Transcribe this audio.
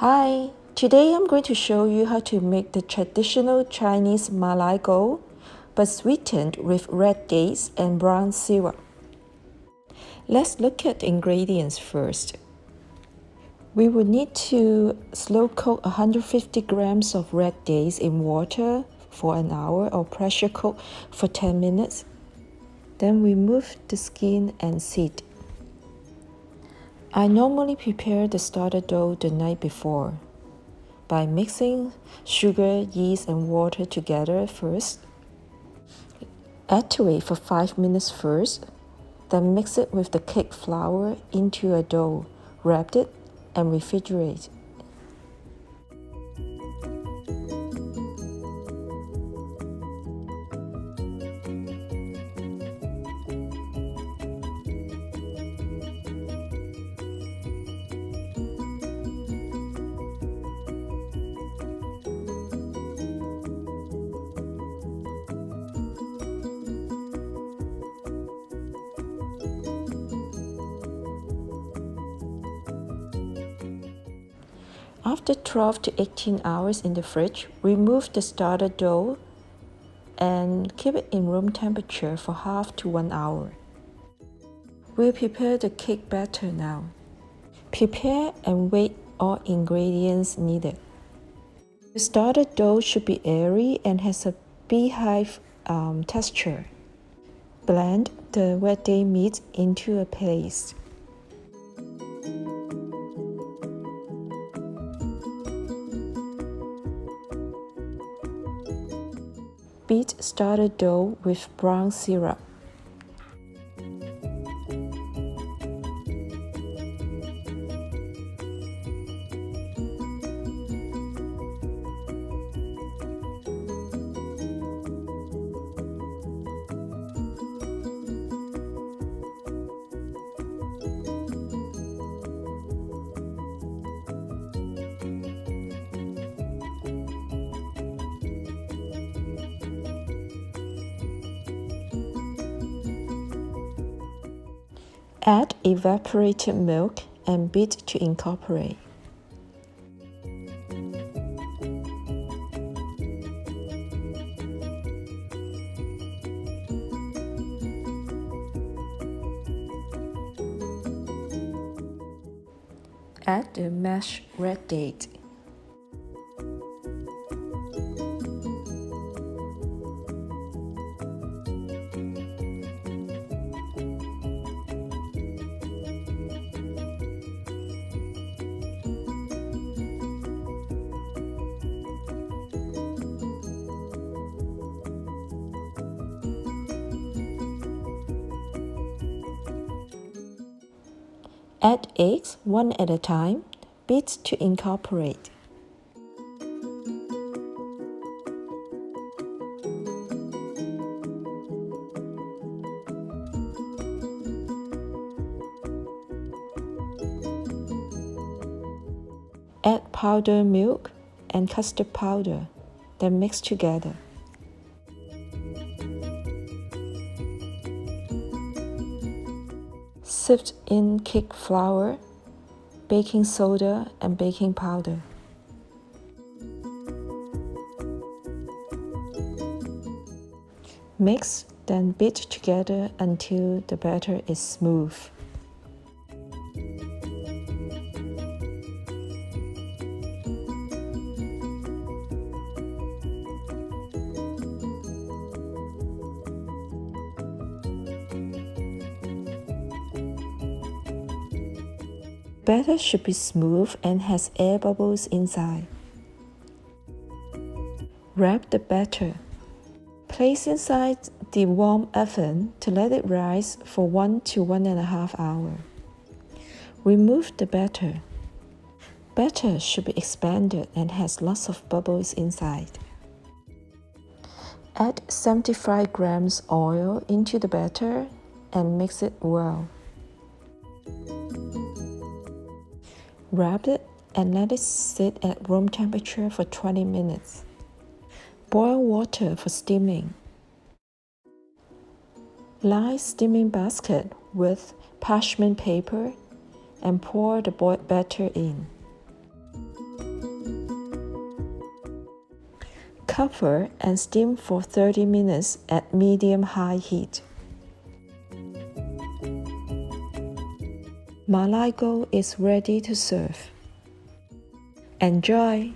Hi, today I'm going to show you how to make the traditional Chinese Lai Go, but sweetened with red dates and brown syrup. Let's look at the ingredients first. We will need to slow cook 150 grams of red dates in water for an hour or pressure cook for 10 minutes. Then remove the skin and seed. I normally prepare the starter dough the night before by mixing sugar, yeast, and water together first. Add to it for 5 minutes first, then mix it with the cake flour into a dough, wrap it, and refrigerate. After 12 to 18 hours in the fridge, remove the starter dough and keep it in room temperature for half to 1 hour. We'll prepare the cake batter now. Prepare and weigh all ingredients needed. The starter dough should be airy and has a beehive texture. Blend the red date meat into a paste. Beat starter dough with brown syrup. Add evaporated milk and beat to incorporate. Add the mashed red date. Add eggs one at a time, beat to incorporate. Add powdered milk and custard powder, then mix together. Sift in cake flour, baking soda, and baking powder. Mix, then beat together until the batter is smooth. Batter should be smooth and has air bubbles inside. Wrap the batter. Place inside the warm oven to let it rise for 1 to 1.5 hours. Remove the batter. Batter should be expanded and has lots of bubbles inside. Add 75 grams oil into the batter and mix it well. Wrap it and let it sit at room temperature for 20 minutes. Boil water for steaming. Line steaming basket with parchment paper and pour the batter in. Cover and steam for 30 minutes at medium-high heat. Lai Go is ready to serve. Enjoy!